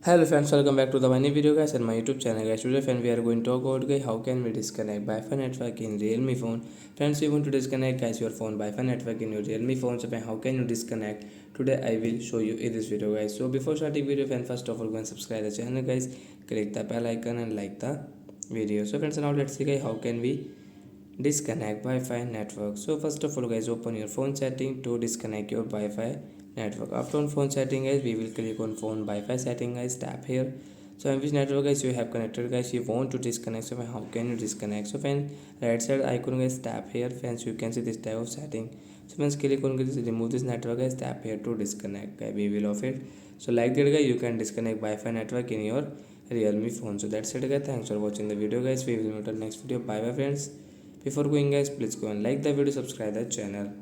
Hello friends, welcome back to the new video guys and my YouTube channel guys. Today friend we are going to talk about guys how can we disconnect Wi-Fi network in Realme phone. Friends, you want to disconnect guys your phone Wi-Fi network in your Realme phone. So friend, how can you disconnect? Today I will show you in this video guys. So before starting video friend, first of all go and subscribe the channel guys. Click the bell icon and like the video. So friends, now let's see guys how can we disconnect Wi-Fi network. So first of all guys, open your phone setting to disconnect your Wi-Fi network. After on phone setting guys, we will click on phone Wi-Fi setting guys, tap here. So in which network guys you have connected guys, you want to disconnect. So how can you disconnect? So when right side icon guys, tap here friends, you can see this type of setting. So once click on this, remove this network guys, tap here to disconnect guys, we will off it. So like that guys, you can disconnect Wi-Fi network in your Realme phone. So that's it guys, thanks for watching the video guys, we will meet on next video. Bye bye friends. Before going guys, please go and like the video, subscribe the channel.